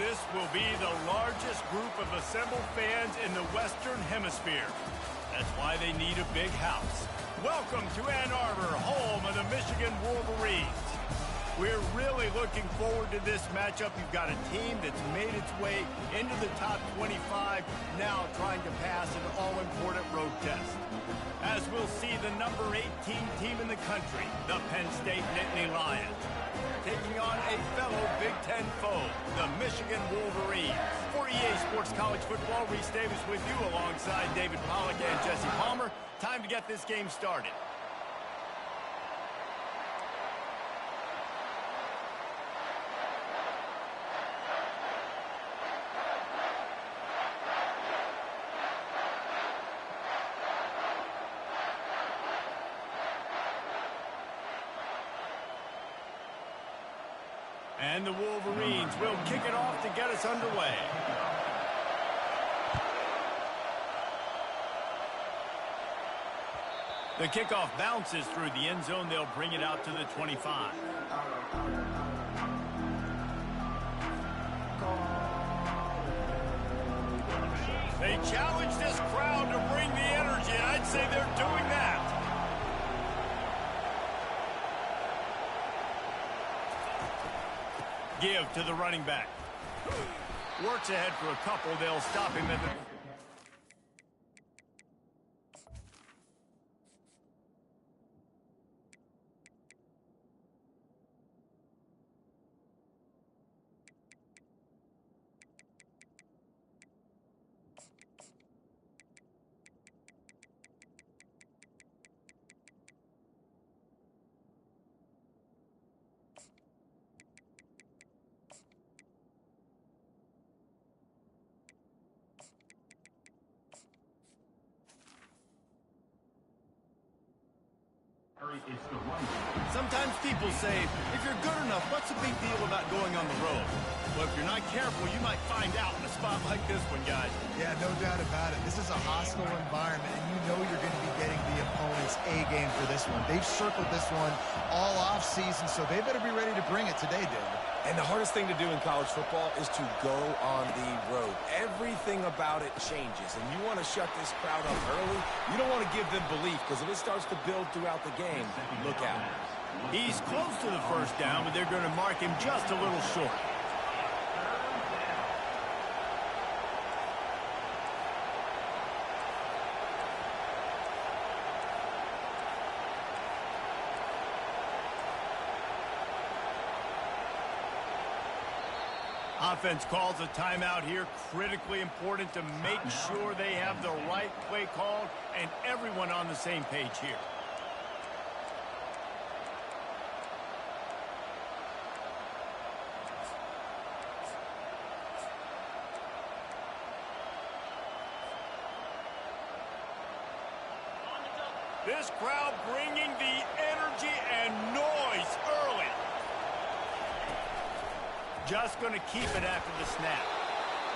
This will be the largest group of assembled fans in the Western Hemisphere. That's why they need a big house. Welcome to Ann Arbor, home of the Michigan Wolverines. We're really looking forward to this matchup. You've got a team that's made its way into the top 25, now trying to pass an all-important road test. As we'll see the number 18 team in the country, the Penn State Nittany Lions, taking on a fellow Big Ten foe, the Michigan Wolverines. For EA Sports College Football, Reese Davis with you alongside David Pollack and Jesse Palmer. Time to get this game started. And the Wolverines will kick it off to get us underway. The kickoff bounces through the end zone. They'll bring it out to the 25. They challenge this crowd to bring the energy, and I'd say they're doing that. Give to the running back. Works ahead for a couple. They'll stop him at the... Sometimes people say, if you're good enough, what's the big deal about going on the road? Well, if you're not careful, you might find out in a spot like this one, guys. Yeah, no doubt about it. This is a hostile environment, and you know you're going to be getting the opponent's A-game for this one. They've circled this one all off-season, so they better be ready to bring it today, David. And the hardest thing to do in college football is to go on the road. Everything about it changes, and you want to shut this crowd up early. You don't want to give them belief, because if it starts to build throughout the game, look out. He's close to the first down, but they're going to mark him just a little short. Offense calls a timeout here. Critically important to make sure they have the right play called and everyone on the same page here. This crowd bringing the energy and noise early. Just going to keep it after the snap.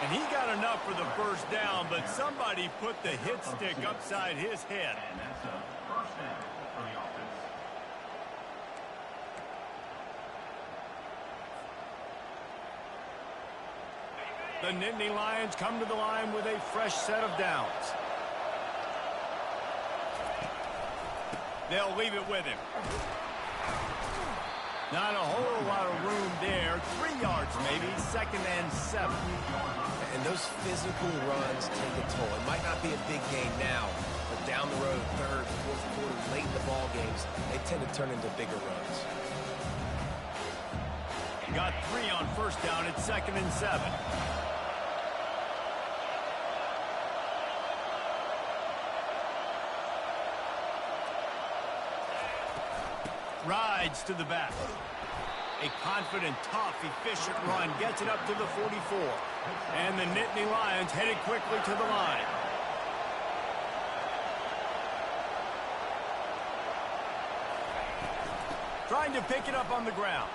And he got enough for the first down, but somebody put the hit stick upside his head. And that's a first down for the offense. The Nittany Lions come to the line with a fresh set of downs. They'll leave it with him. Not a whole lot of room there. 3 yards maybe, 2nd and 7. And those physical runs take a toll. It might not be a big game now, but down the road, 3rd, 4th quarter, late in the ball games, they tend to turn into bigger runs. Got 3 on first down. It's 2nd and 7. Rides to the back. A confident, tough, efficient run gets it up to the 44. And the Nittany Lions headed quickly to the line. Trying to pick it up on the ground.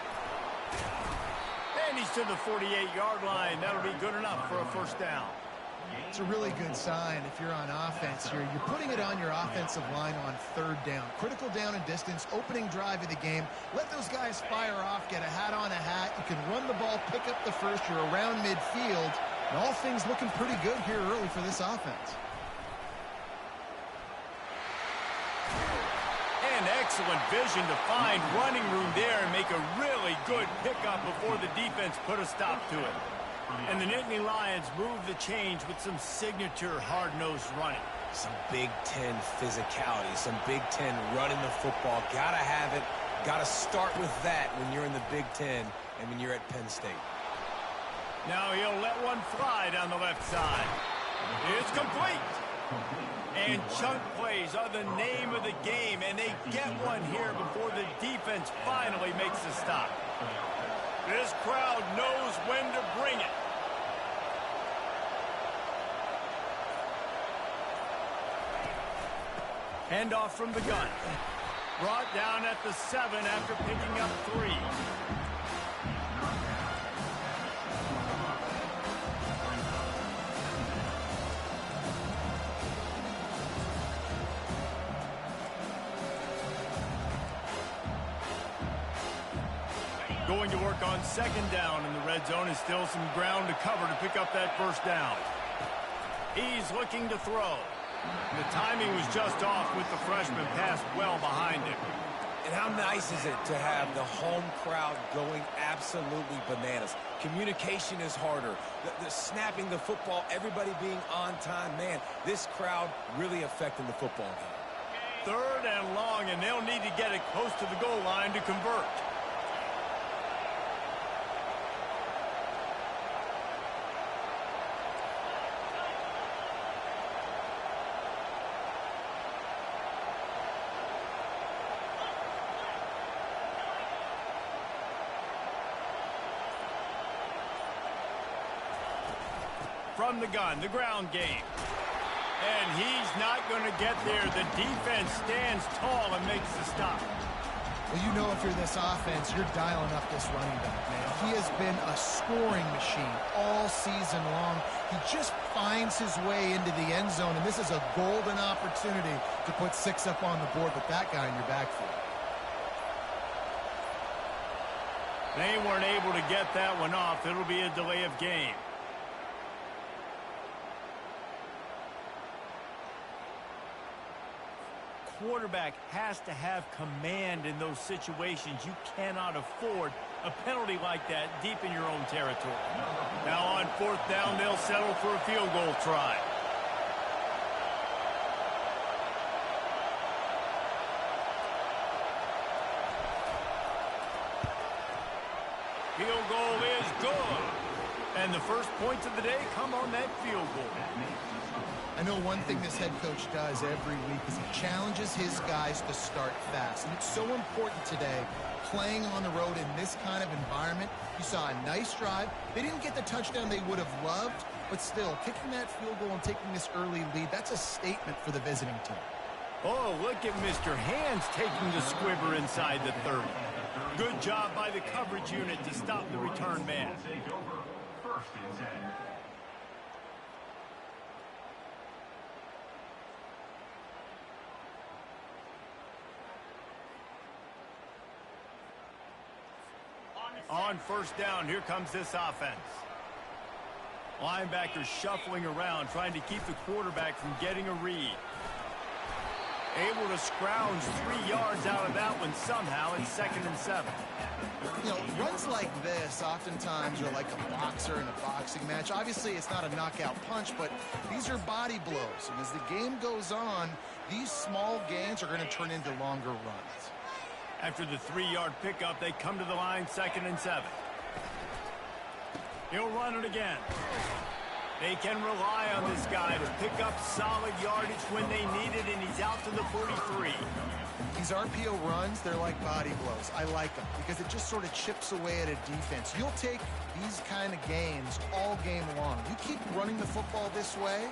And he's to the 48-yard line. That'll be good enough for a first down. It's a really good sign if you're on offense here. You're putting it on your offensive line on third down. Critical down and distance, opening drive of the game. Let those guys fire off, get a hat on a hat. You can run the ball, pick up the first. You're around midfield. And all things looking pretty good here early for this offense. And excellent vision to find running room there and make a really good pickup before the defense put a stop to it. And the Nittany Lions move the change with some signature hard-nosed running. Some Big Ten physicality, some Big Ten running the football. Gotta have it. Gotta start with that when you're in the Big Ten and when you're at Penn State. Now he'll let one fly down the left side. It's complete. And chunk plays are the name of the game, and they get one here before the defense finally makes the stop. This crowd knows when to bring it. Handoff from the gun. Brought down at the 7 after picking up 3. Going to work on second down in the red zone, and still some ground to cover to pick up that first down. He's looking to throw. The timing was just off with the freshman pass well behind him. And how nice is it to have the home crowd going absolutely bananas? Communication is harder. The snapping the football, everybody being on time. Man, this crowd really affecting the football game. 3rd and long, and they'll need to get it close to the goal line to convert. From the gun, the ground game. And he's not going to get there. The defense stands tall and makes the stop. Well, you know if you're this offense, you're dialing up this running back, man. He has been a scoring machine all season long. He just finds his way into the end zone, and this is a golden opportunity to put 6 up on the board with that guy in your backfield. They weren't able to get that one off. It'll be a delay of game. Quarterback has to have command in those situations. You cannot afford a penalty like that deep in your own territory. Now on 4th down, they'll settle for a field goal try. Field goal is good. And the first points of the day come on that field goal. I know one thing this head coach does every week is he challenges his guys to start fast. And it's so important today, playing on the road in this kind of environment. You saw a nice drive. They didn't get the touchdown they would have loved, but still, kicking that field goal and taking this early lead, that's a statement for the visiting team. Oh, look at Mr. Hands taking the squibber inside the 30. Good job by the coverage unit to stop the return man. First and 10. On 1st down, here comes this offense. Linebackers shuffling around, trying to keep the quarterback from getting a read. Able to scrounge 3 yards out of that one somehow in 2nd and 7. You know, runs like this oftentimes are like a boxer in a boxing match. Obviously, it's not a knockout punch, but these are body blows. And as the game goes on, these small gains are going to turn into longer runs. After the 3-yard pickup, they come to the line 2nd and 7. He'll run it again. They can rely on this guy to pick up solid yardage when they need it, and he's out to the 43. These RPO runs, they're like body blows. I like them because it just sort of chips away at a defense. You'll take these kind of gains all game long. You keep running the football this way,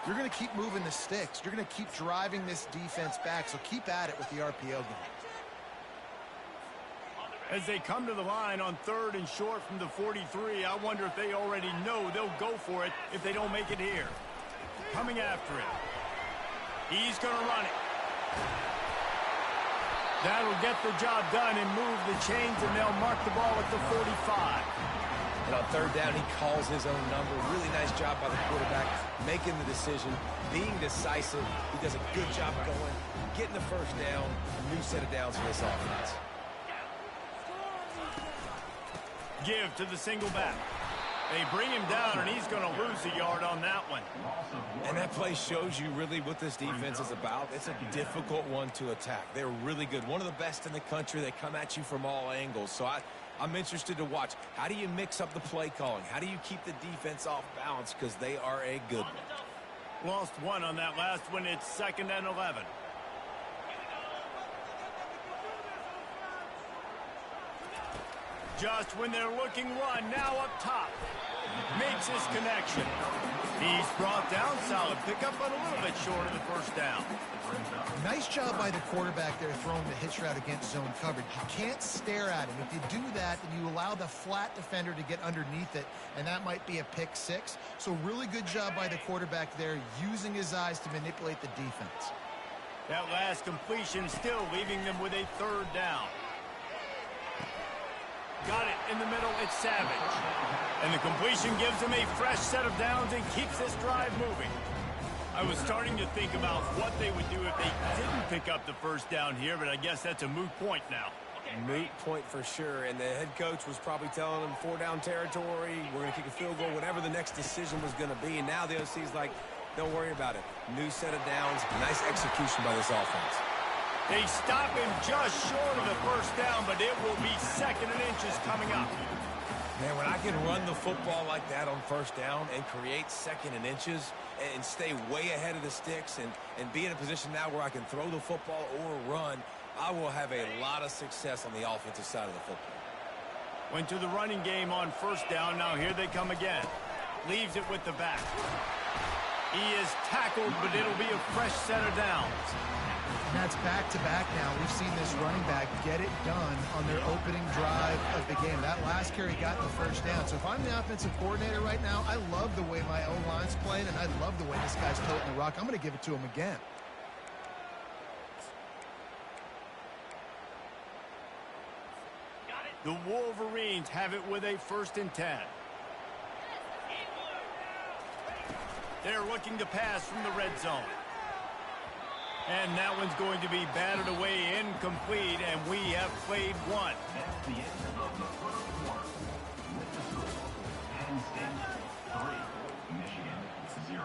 you're going to keep moving the sticks. You're going to keep driving this defense back, so keep at it with the RPO game. As they come to the line on 3rd and short from the 43, I wonder if they already know they'll go for it if they don't make it here. Coming after it. He's going to run it. That'll get the job done and move the chains, and they'll mark the ball at the 45. And on 3rd down, he calls his own number. Really nice job by the quarterback, making the decision, being decisive. He does a good job going, getting the 1st down, a new set of downs for this offense. Give to the single back. They bring him down, and he's going to lose a yard on that one. And that play shows you really what this defense is about. It's a difficult one to attack. They're really good. One of the best in the country. They come at you from all angles. So I'm interested to watch. How do you mix up the play calling? How do you keep the defense off balance? Because they are a good one. Lost one on that last one. It's 2nd and 11. Just when they're looking one, now up top. Makes his connection. He's brought down, solid pickup, but a little bit short of the 1st down. Nice job by the quarterback there throwing the hitch route against zone coverage. You can't stare at him. If you do that, then you allow the flat defender to get underneath it, and that might be a pick 6. So really good job by the quarterback there, using his eyes to manipulate the defense. That last completion still leaving them with a 3rd down. Got it in the middle. It's Savage. And the completion gives him a fresh set of downs and keeps this drive moving. I was starting to think about what they would do if they didn't pick up the 1st down here, but I guess that's a moot point now. Moot point for sure. And the head coach was probably telling them 4-down territory. We're going to kick a field goal, whatever the next decision was going to be. And now the OC's like, don't worry about it. New set of downs. Nice execution by this offense. They stop him just short of the 1st down, but it will be 2nd and inches coming up. Man, when I can run the football like that on 1st down and create 2nd and inches and stay way ahead of the sticks and be in a position now where I can throw the football or run, I will have a lot of success on the offensive side of the football. Went to the running game on 1st down. Now here they come again. Leaves it with the back. He is tackled, but it'll be a fresh set of downs. And that's back-to-back now. We've seen this running back get it done on their opening drive of the game. That last carry got the 1st down. So if I'm the offensive coordinator right now, I love the way my O-line's playing, and I love the way this guy's toting the rock. I'm going to give it to him again. The Wolverines have it with a 1st and 10. They're looking to pass from the red zone. And that one's going to be batted away, incomplete, and we have played one. That's the end of the 1st quarter. With the score, Penn State 3, Michigan 0.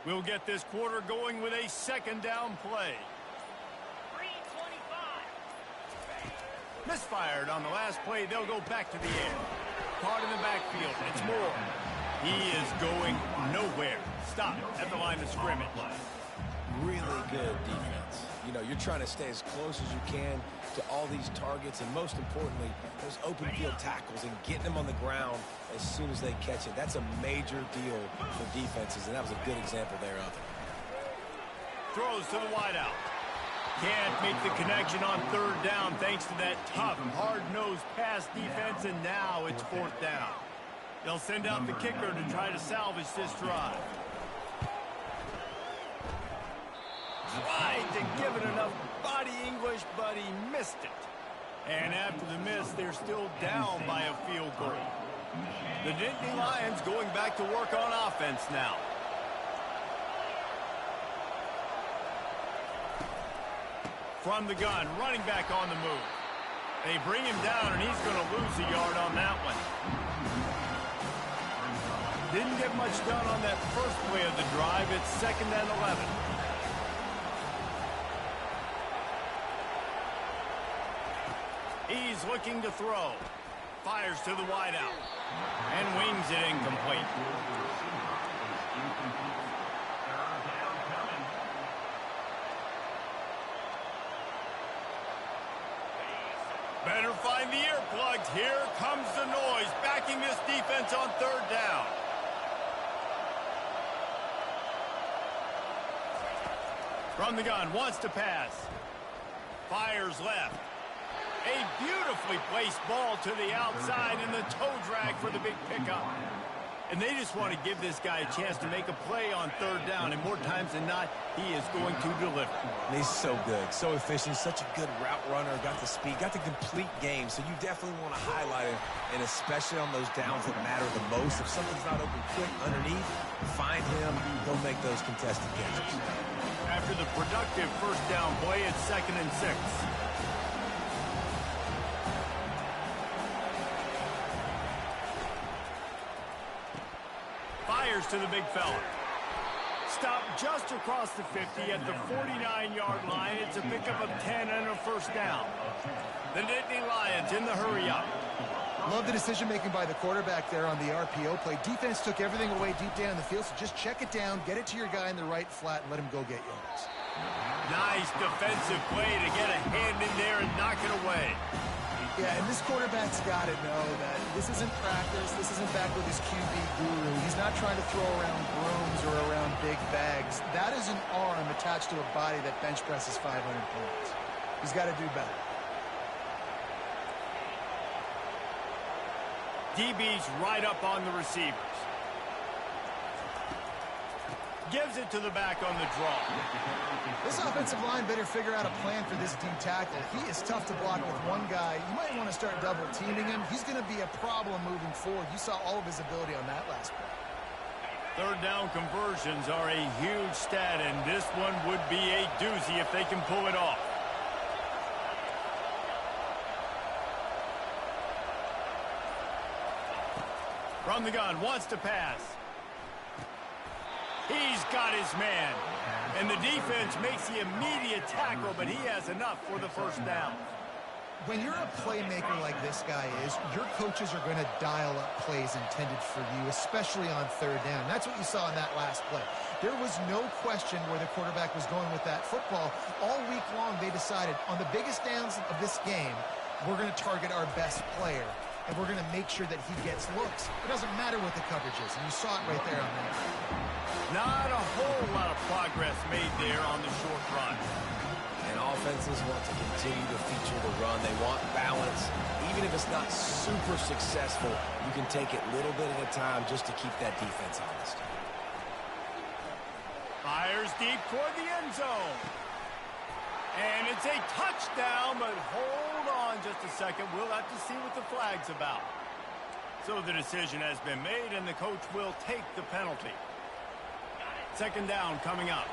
We'll get this quarter going with a 2nd down play. 3:25. Misfired on the last play. They'll go back to the air. Caught in the backfield. It's Moore. He is going nowhere. Stop at the line of scrimmage. Really good defense. You know, you're trying to stay as close as you can to all these targets, and most importantly, those open field tackles and getting them on the ground as soon as they catch it. That's a major deal for defenses, and that was a good example there of it. Throws to the wideout. Can't make the connection on 3rd down thanks to that tough, hard-nosed pass defense, and now it's 4th down. They'll send out the kicker to try to salvage this drive. Tried to give it enough body English, but he missed it. And after the miss, they're still down by a field goal. The Nittany Lions going back to work on offense now. From the gun, running back on the move. They bring him down, and he's going to lose a yard on that one. Didn't get much done on that first play of the drive. It's 2nd and 11. He's looking to throw. Fires to the wideout. And wings it incomplete. Find the earplugs. Here comes the noise, backing this defense on third down. From the gun, wants to pass. Fires left. A beautifully placed ball to the outside and the toe drag for the big pickup. And they just want to give this guy a chance to make a play on third down, and more times than not, he is going to deliver. And he's so good, so efficient, such a good route runner, got the speed, got the complete game, so you definitely want to highlight him, and especially on those downs that matter the most. If something's not open quick underneath, find him, he'll make those contested catches. After the productive first down play, it's 2nd and 6. Fires to the big fella. Stop just across the 50 at the 49-yard line. It's a pickup of 10 and a first down. The Nittany Lions in the hurry-up. Love the decision-making by the quarterback there on the RPO play. Defense took everything away deep down the field, so just check it down, get it to your guy in the right flat, and let him go get yards. Nice defensive play to get a hand in there and knock it away. Yeah, and this quarterback's got to know that this isn't practice. This isn't back with his QB guru. He's not trying to throw around brooms or around big bags. That is an arm attached to a body that bench presses 500 pounds. He's got to do better. DB's right up on the receivers. Gives it to the back on the draw. This offensive line better figure out a plan for this D tackle. He is tough to block with one guy. You might want to start double teaming him. He's going to be a problem moving forward. You saw all of his ability on that last play. Third down conversions are a huge stat, and this one would be a doozy if they can pull it off. From the gun, wants to pass. He's got his man. And the defense makes the immediate tackle, but he has enough for the first down. When you're a playmaker like this guy is, your coaches are going to dial up plays intended for you, especially on third down. That's what you saw in that last play. There was no question where the quarterback was going with that football. All week long, they decided on the biggest downs of this game, we're going to target our best player, and we're going to make sure that he gets looks. It doesn't matter what the coverage is, and you saw it right there on that. Not a whole lot of progress made there on the short run. And offenses want to continue to feature the run. They want balance. Even if it's not super successful, you can take it little bit at a time just to keep that defense honest. Fires deep toward the end zone. And it's a touchdown, but hold on just a second. We'll have to see what the flag's about. So the decision has been made, and the coach will take the penalty. Second down coming up.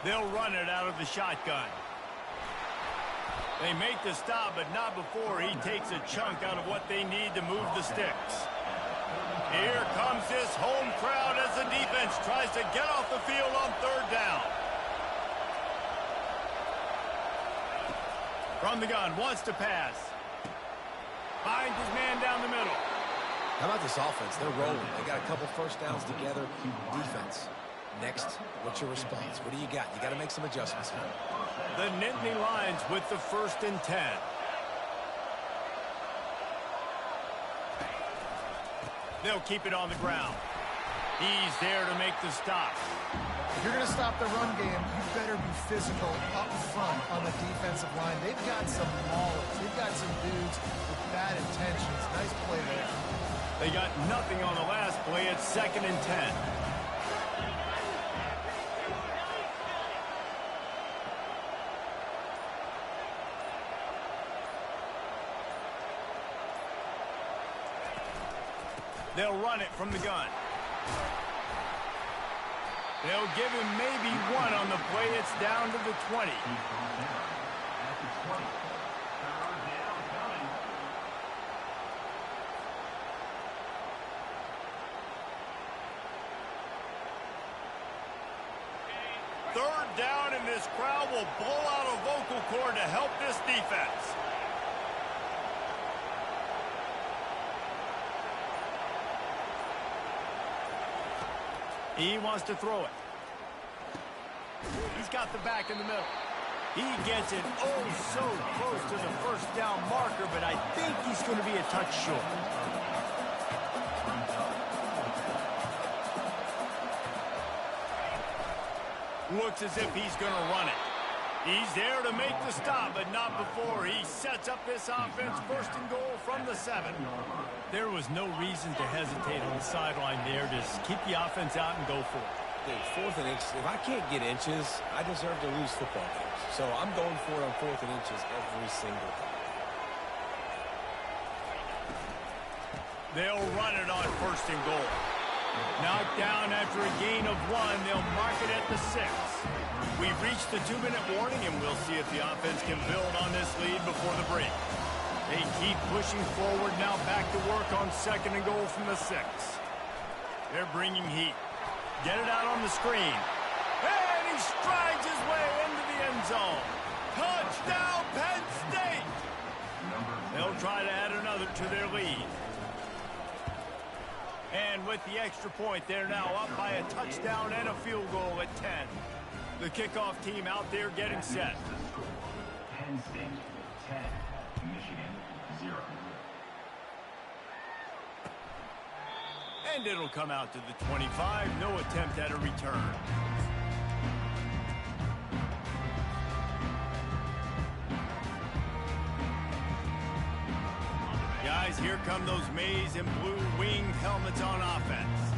They'll run it out of the shotgun. They make the stop, but not before he takes a chunk out of what they need to move the sticks. Here comes this home crowd as the defense tries to get off the field on third down. From the gun, wants to pass. Finds his man down the middle. How about this offense? They're rolling. They got a couple first downs together. Defense. Next, what's your response? What do you got? You got to make some adjustments here. The Nittany Lions with the 1st and 10. They'll keep it on the ground. He's there to make the stop. If you're going to stop the run game, you better be physical up front on the defensive line. They've got some maulers. They've got some dudes with bad intentions. Nice play there. They got nothing on the last play. It's 2nd and 10. They'll run it from the gun. They'll give him maybe one on the play. It's down to the 20. Third down, and this crowd will blow out a vocal cord to help this defense. He wants to throw it. he's got the back in the middle. He gets it oh so close to the first down marker, but I think he's going to be a touch short. Looks as if he's going to run it. He's there to make the stop, but not before he sets up this offense. First and goal from the 7. There was no reason to hesitate on the sideline there. Just keep the offense out and go for it. Dude, 4th and inches. If I can't get inches, I deserve to lose football games. So I'm going for it on 4th and inches every single time. They'll run it on first and goal. Knocked down after a gain of 1. They'll mark it at the 6. We've reached the 2-minute warning, and we'll see if the offense can build on this lead before the break. They keep pushing forward, now back to work on 2nd and goal from the 6. They're bringing heat. Get it out on the screen. And he strides his way into the end zone. Touchdown, Penn State! They'll try to add another to their lead. And with the extra point, they're now up by a touchdown and a field goal at 10. The kickoff team out there getting set. Penn State 10, Michigan 0. And it'll come out to the 25. No attempt at a return. Guys, here come those maize and blue winged helmets on offense.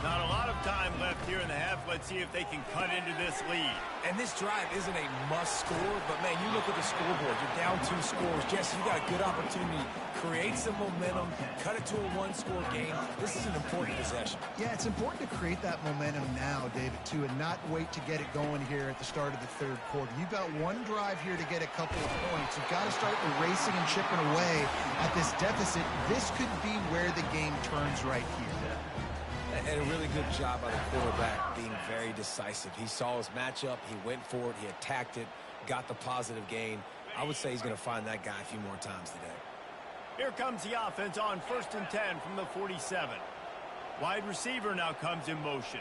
Not a lot of time left here in the half. Let's see if they can cut into this lead. And this drive isn't a must score, but man, you look at the scoreboard. You're down 2 scores. Jesse, you got a good opportunity. Create some momentum. Cut it to a 1-score game. This is an important possession. Yeah, it's important to create that momentum now, David, too, and not wait to get it going here at the start of the 3rd quarter. You've got 1 drive here to get a couple of points. You've got to start erasing and chipping away at this deficit. This could be where the game turns right here. And a really good job by the quarterback being very decisive. He saw his matchup. He went for it. He attacked it, got the positive gain. I would say he's going to find that guy a few more times today. Here comes the offense on 1st and 10 from the 47. Wide receiver now comes in motion.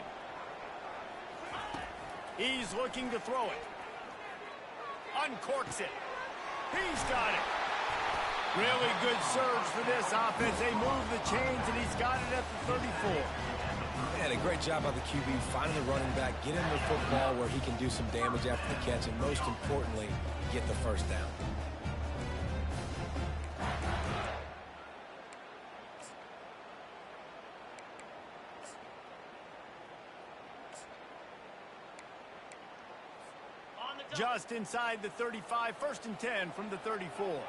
He's looking to throw it. Uncorks it. He's got it. Really good surge for this offense. They move the chains, and he's got it at the 34. And a great job by the QB finding the running back, get him the football where he can do some damage after the catch, and most importantly, get the first down. Just inside the 35, 1st and 10 from the 34.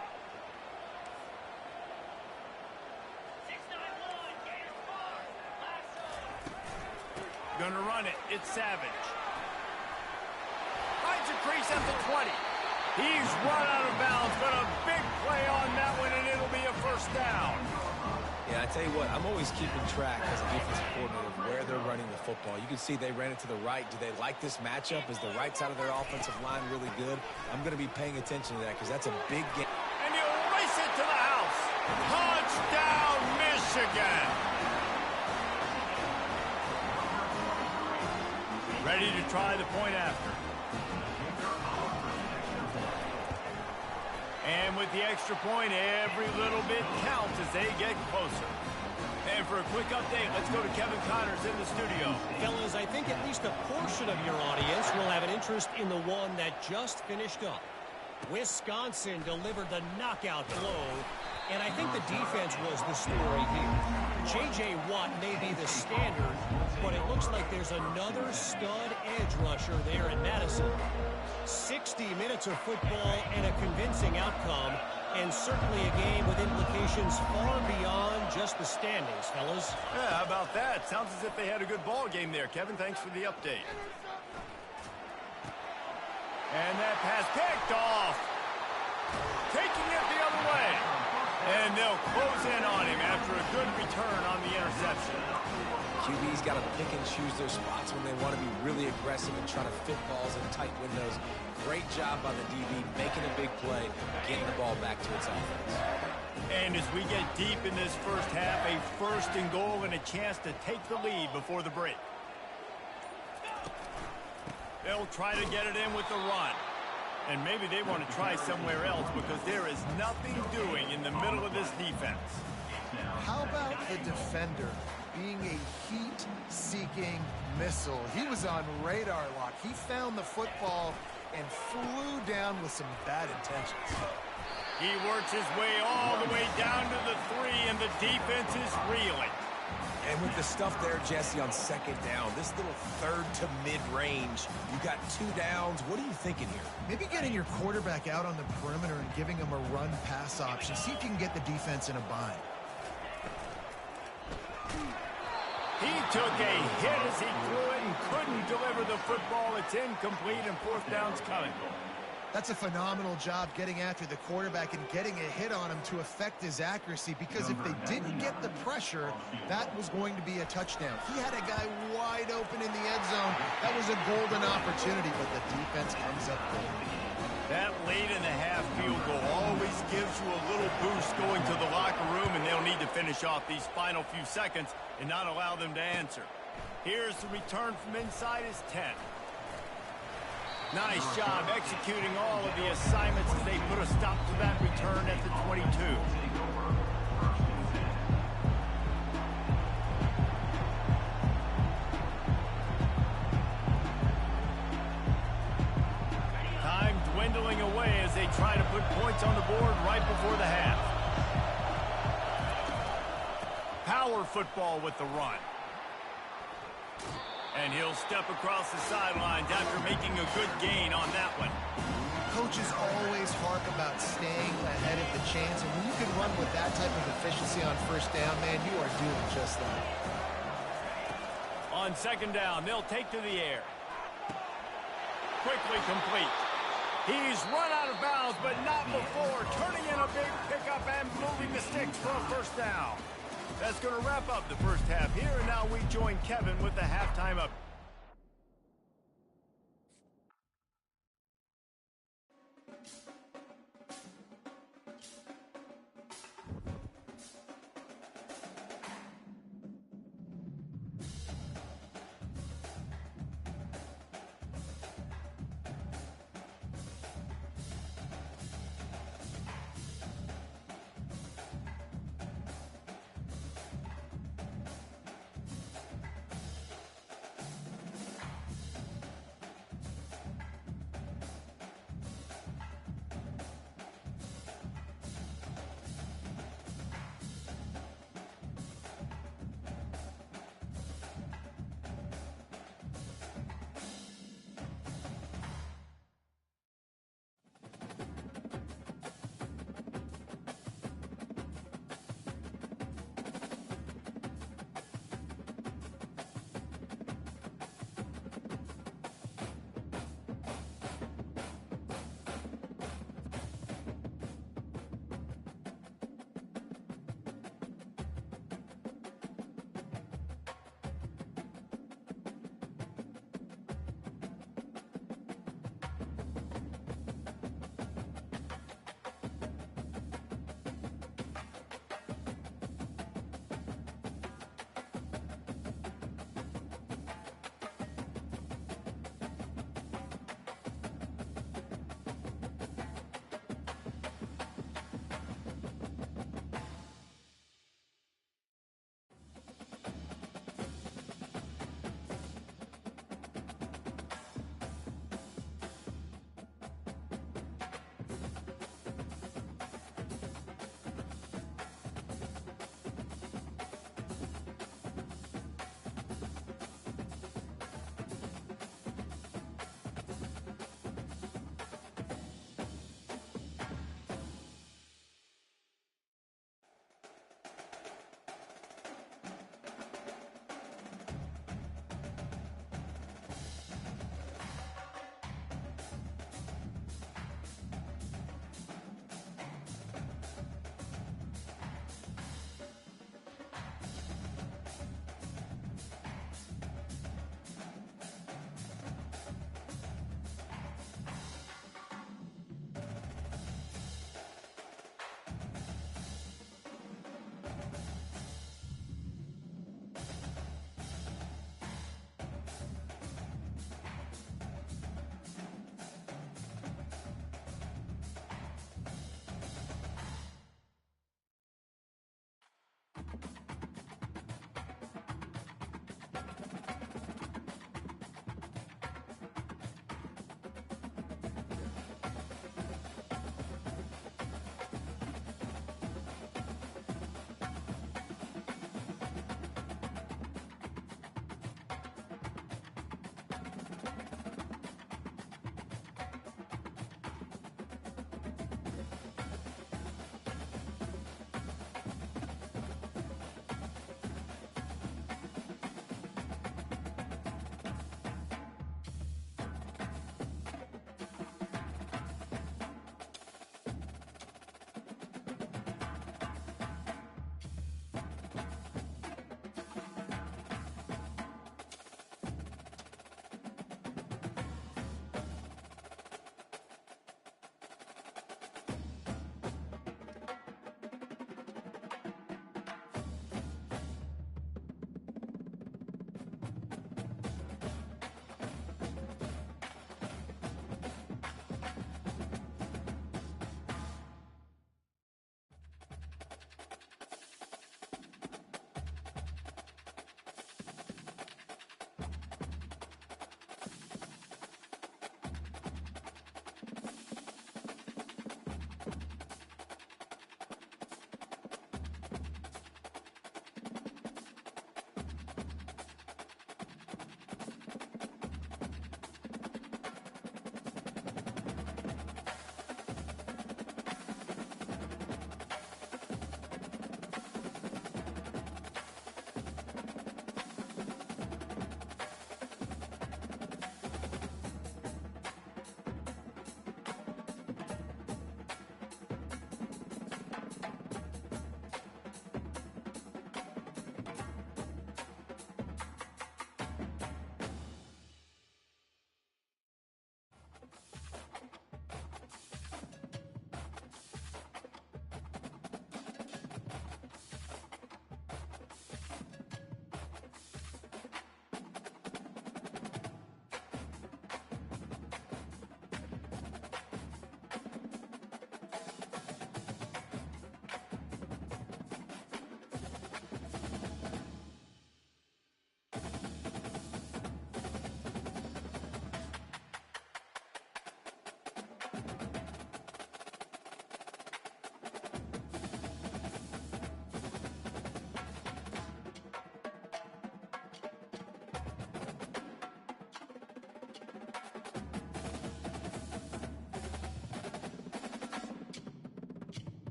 Gonna run it. It's Savage. Finds a crease at the 20. He's run out of bounds, but a big play on that one, and it'll be a first down. Yeah, I tell you what, I'm always keeping track as a defensive coordinator of where they're running the football. You can see they ran it to the right. Do they like this matchup? Is the right side of their offensive line really good? I'm going to be paying attention to that because that's a big game. And he'll race it to the house. Touchdown, Michigan. Ready to try the point after. And with the extra point, every little bit counts as they get closer. And for a quick update, let's go to Kevin Connors in the studio. Fellas, I think at least a portion of your audience will have an interest in the one that just finished up. Wisconsin delivered the knockout blow, and I think the defense was the story here. J.J. Watt may be the standard, but it looks like there's another stud edge rusher there in Madison. 60 minutes of football and a convincing outcome, and certainly a game with implications far beyond just the standings, fellas. Yeah, how about that? Sounds as if they had a good ball game there. Kevin, thanks for the update. And that pass picked off. Taking it the other way. And they'll close in on him after a good return on the interception. QB's got to pick and choose their spots when they want to be really aggressive and try to fit balls in tight windows. Great job by the DB making a big play, getting the ball back to its offense. And as we get deep in this first half, a 1st and goal and a chance to take the lead before the break. They'll try to get it in with the run. And maybe they want to try somewhere else because there is nothing doing in the middle of this defense. How about the defender being a heat-seeking missile? He was on radar lock. He found the football and flew down with some bad intentions. He works his way all the way down to the 3, and the defense is reeling. And with the stuff there, Jesse, on second down, this little third to mid-range, you got 2 downs. What are you thinking here? Maybe getting your quarterback out on the perimeter and giving him a run-pass option. See if you can get the defense in a bind. He took a hit as he threw it and couldn't deliver the football. It's incomplete, and 4th down's coming. That's a phenomenal job getting after the quarterback and getting a hit on him to affect his accuracy, because if they didn't get the pressure, that was going to be a touchdown. He had a guy wide open in the end zone. That was a golden opportunity, but the defense comes up big. That late-in-the-half field goal always gives you a little boost going to the locker room, and they'll need to finish off these final few seconds and not allow them to answer. Here's the return from inside his 10. Nice job executing all of the assignments as they put a stop to that return at the 22. Time dwindling away as they try to put points on the board right before the half. Power football with the run. And he'll step across the sidelines after making a good gain on that one. Coaches always harp about staying ahead of the chains, and when you can run with that type of efficiency on 1st down, man, you are doing just that. On 2nd down, they'll take to the air. Quickly complete. He's run out of bounds, but not before. Turning in a big pickup and moving the sticks for a 1st down. That's going to wrap up the first half here, and now we join Kevin with the halftime up.